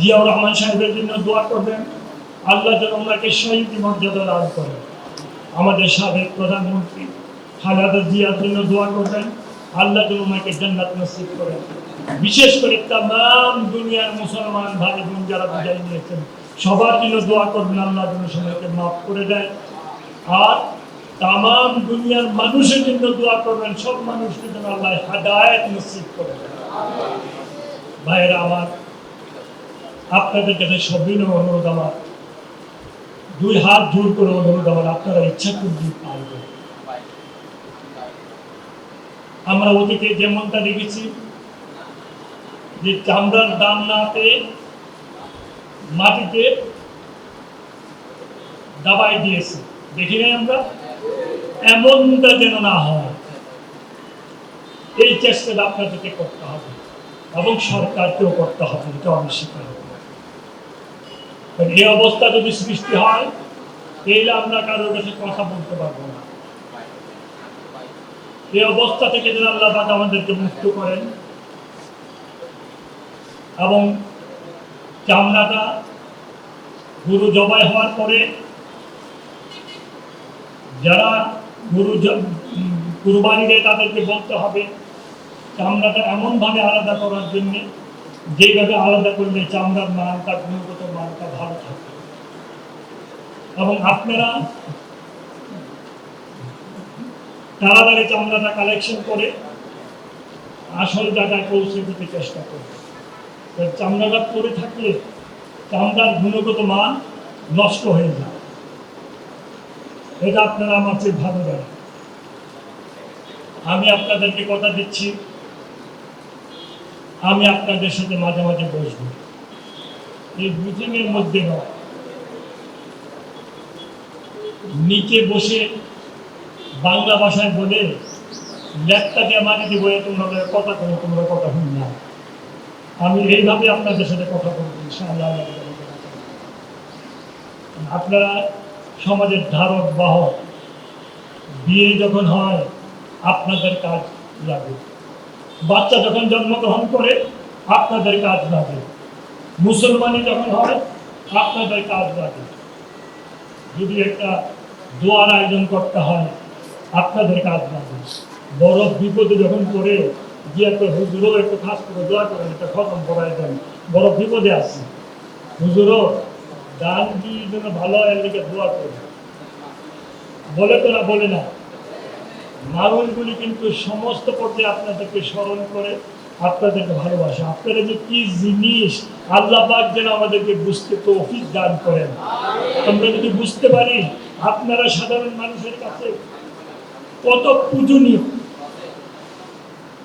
জিয়াউর রহমান সাহেবের জন্য দোয়া করবেন, আল্লাহ যেন ওনাকে শহীদ মর্যাদা দান করেন। আমাদের সাবেক প্রধানমন্ত্রী খালেদা জিয়ার জন্য দোয়া করবেন, আল্লাহ যেন ওনাকে জান্নাত নসিব করেন। বিশেষ করে তাম দুনিয়ার মুসলমান ভাই বোন যারা বিদায় নিয়েছেন সবার জন্য দোয়া করবেন, আল্লাহ যেন সবাইকে মাফ করে দেয়। আর তাম দুনিয়ার মানুষের জন্য দোয়া করবেন, সব মানুষকে যেন আল্লাহ হেদায়েত নসিব করে দেয়। ভাইয়েরা আমার, আপনাদের কাছে সবিনয় অনুরোধ আমার, দুই হাত জোর করে অনুরোধ আমার, আপনারা ইচ্ছা করলে পারবেন। আমরা অতীতে যেমনটা দেখেছি যে চামড়ার দাম না পেয়ে মাটিতে দাবাই দিয়েছে, দেখি নাই আমরা? এমনটা যেন না হয়, এই চেষ্টাটা আপনাদেরকে করতে হবে এবং সরকারকেও করতে হবে, এটা অস্বীকার হবে। এই অবস্থা যদি সৃষ্টি হয় তাহলে আমরা কারোর কাছে কথা বলতে পারবো না। এই অবস্থা থেকে যেন আল্লাহ পাক আমাদেরকে মুক্ত করেন এবং চামড়াটা গরু জবাই হওয়ার পরে যারা গরু কুরবানি দেয় তাদেরকে বলতে হবে চামড়াটা এমনভাবে আলাদা করার জন্য যেভাবে আলাদা করলে চামড়ার মানটা, গুণগত মানটা ভালো থাকে। এবং আপনারা তাড়াতাড়ি চামড়াটা কালেকশন করে আসল জায়গায় পৌঁছে দিতে চেষ্টা করবে। চামড়াটা পরে থাকলে চামড়ার গুণগত মান নষ্ট হয়ে যায়, এটা আপনারা আমার চেয়ে ভালো জানেন। আমি আপনাদেরকে কথা দিচ্ছি, আমি আপনাদের সাথে মাঝে মাঝে বসবো, এই মিটিং এর মধ্যে নয়, নিচে বসে বাংলা ভাষায় বলে ল্যাপটাকে মাটিতে বলে তোমরা কথা করো, তোমরা কথা শুন না। আমি এইভাবে আপনাদের সাথে কথা বলবো ইনশাআল্লাহ। আপনারা সমাজের ধারক বাহক, বিয়ে যখন হয় আপনাদের কাজ লাগে, বাচ্চা যখন জন্মগ্রহণ করে আপনাদের কাজ লাগে, মুসলমানি যখন হয় আপনাদের কাজ লাগে, যদি একটা দোয়ার আয়োজন করতে হয় আপনাদের কাজ লাগে, বড় বিপদে যখন পড়ে গিয়ে একটা হুজুরও একটু খাস করে দোয়া করেন, একটা খতম করাই দেন, বড় বিপদে আছে, হুজুরও দান দিয়ে জন্য ভালো হয় এদিকে দোয়া করে বলে তো না, বলে না। মানুষগুলি কিন্তু সমস্ত পর্যায়ে আপনাদেরকে স্মরণ করে, আপনাদেরকে ভালোবাসে। আপনারা যে কি জিনিস আল্লাহ পাক যেন আমাদেরকে বুঝতে তৌফিক দান করেন। আমরা যদি বুঝতে পারি আপনারা সাধারণ মানুষের কাছে কত পূজনীয়,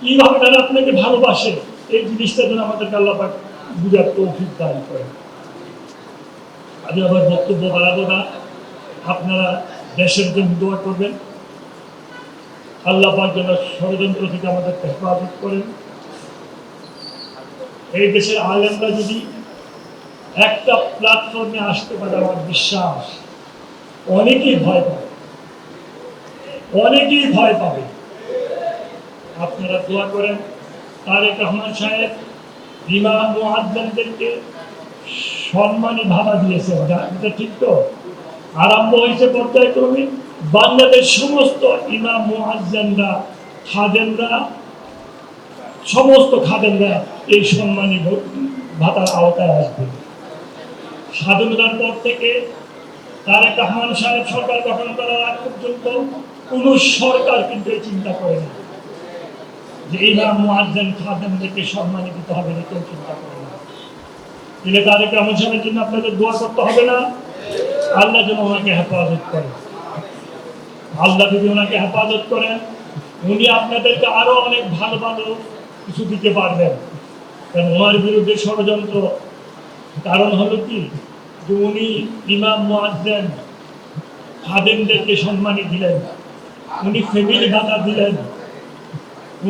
কিভাবে তারা আপনাকে ভালোবাসে, এই জিনিসটা যেন আমাদেরকে আল্লাহ পাক বুঝার তৌফিক দান করেন। আজ আবার বক্তব্য বাড়াবো না, আপনারা দেশের জন্য দোয়া করবেন, আল্লাহ পাক যেন ষড়যন্ত্র থেকে আমাদেরকে হেফাজত করেন। এই দেশের আলেমরা যদি একটা প্ল্যাটফর্মে আসতে পারে, আমার বিশ্বাস অনেকেই ভয় পাবে, অনেকেই ভয় পাবে। আপনারা দোয়া করেন। তারেক রহমান সাহেব ইমাম মুয়াজ্জিনদেরকে সম্মানী ভাবা দিয়েছে, এটা ঠিক তো? আরম্ভ হয়েছে পর্যায়ক্রমে বাংলাদেশ সমস্ত ইমাম মুয়াজ্জিনরা, খাদেমরা, সমস্ত খাদেমরা এই সম্মানী ভাতার আওতায় আসবে। স্বাধীনতার পর থেকে তারেক রহমান সাহেব সরকার গঠন করার আগ পর্যন্ত কোন সরকার কিন্তু এই চিন্তা করে না যে ইমাম মুয়াজ্জিন খাদেমদেরকে সম্মানী দিতে হবে, কেউ চিন্তা করে না। তাহলে তারেক রহমান সাহেবের জন্য আপনাদের দোয়া করতে হবে না? আল্লাহ যেন ওনাকে হেফাজত করেন। আল্লাহ যদি ওনাকে হেফাজত করেন, উনি আপনাদেরকে আরো অনেক ভালো ভালো কিছু দিতে পারবেন। কারণ ওনার বিরুদ্ধে ষড়যন্ত্র কারণ হলো কি, যে উনি ইমাম মুয়াজ্জিন খাদেমদেরকে সম্মানী দিলেন, উনি ফ্যামিলি ভাতা দিলেন,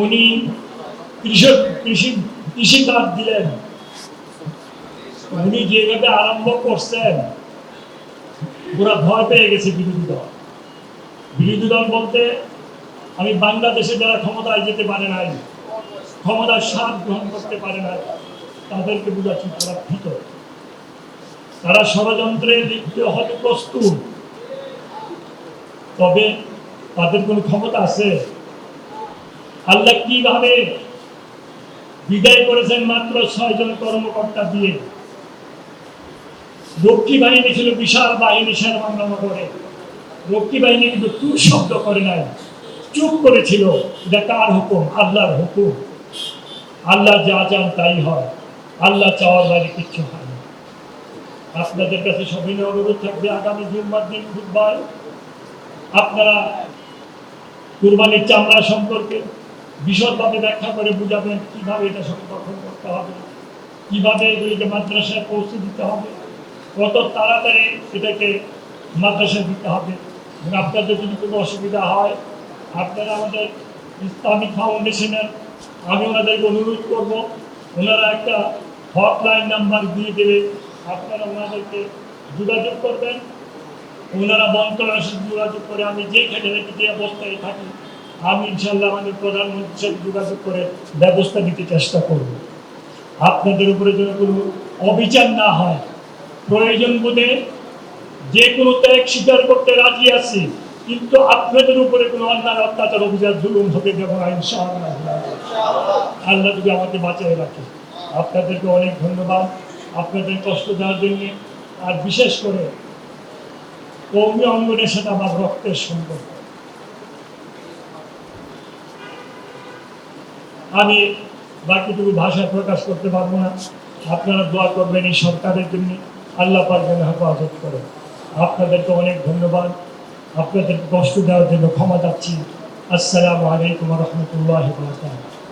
উনি কৃষি কার্ড দিলেন, উনি যেভাবে আরম্ভ করছেন পুরা ভয় পেয়ে গেছে বিরোধী দল। বিরোধী দল বলতে আমি বাংলাদেশে যারা ক্ষমতায় যেতে পারে নাই, ক্ষমতার স্বাদ গ্রহণ করতে পারে নাই, তাদেরকে বুঝাচ্ছি তারা ভীত। তারা ষড়যন্ত্রে লিপ্ত হতে প্রস্তুত, তবে তাদের কোনো ক্ষমতা আছে? আল্লাহ কিভাবে বিদায় করেছেন মাত্র 6 জন কর্মকর্তা দিয়ে। রক্ষী বাহিনী ছিল বিশাল বাহিনী, সেনা বাংলা করে। রক্ষী বাহিনী কিন্তু টু শব্দ করে নাই, চুপ করেছিল। এটা কার হুকুম? আল্লাহর হুকুম। আল্লাহ যা চান তাই হয়, আল্লাহ চাওয়ার বাইরে কিচ্ছু হয় না। আপনাদের কাছে সবিনয় অনুরোধ থাকবে, আগামী জুম্মার দিন বুধবার আপনারা কুরবানির চামড়া সম্পর্কে বিশদভাবে ব্যাখ্যা করে বুঝাবেন, কিভাবে এটা সংরক্ষণ করতে হবে, কিভাবে এগুলিকে মাদ্রাসায় পৌঁছে দিতে হবে, কত তাড়াতাড়ি এটাকে মাদ্রাসায় দিতে হবে। এবং আপনাদের যদি কোনো অসুবিধা হয়, আপনারা আমাদের ইসলামিক ফাউন্ডেশনের, আমি ওনাদেরকে অনুরোধ করব, ওনারা একটা হটলাইন নাম্বার দিয়ে দেবে, আপনারা ওনাদেরকে যোগাযোগ করবেন। ওনারা মন্ত্রণালয়ের সাথে যোগাযোগ করে, আমি যেখানে যে অবস্থায় থাকি, আমি ইনশাল্লাহ আমাদের প্রধানমন্ত্রীর সাথে যোগাযোগ করে ব্যবস্থা নিতে চেষ্টা করব। আপনাদের উপরে যেন কোনো অবিচার না হয়। প্রয়োজন বোধে যে কোনো ত্যাগ স্বীকার করতে রাজি আছি, কিন্তু আপনাদের উপরে কোনো অন্যায়, অত্যাচার, অভিযান, জুলুম হতে দেব না ইনশাআল্লাহ। আল্লাহ যদি আমাকে বাঁচিয়ে রাখে। আপনাদেরকে অনেক ধন্যবাদ আপনাদের কষ্ট দেওয়ার জন্য। আর বিশেষ করে কৌমি অঙ্গনের সাথে আমার রক্তের সম্পর্ক। আমি বাকিটুকু ভাষায় প্রকাশ করতে পারবো না। আপনারা দোয়া করবেন এই সরকারের জন্য, আল্লাহ পাক যেন হেফাজত করেন। আপনাদেরকে অনেক ধন্যবাদ, আপনাদেরকে কষ্ট দেওয়ার জন্য ক্ষমা চাচ্ছি। আসসালামু আলাইকুম ওয়া রাহমাতুল্লাহি ওয়া বারাকাতুহু।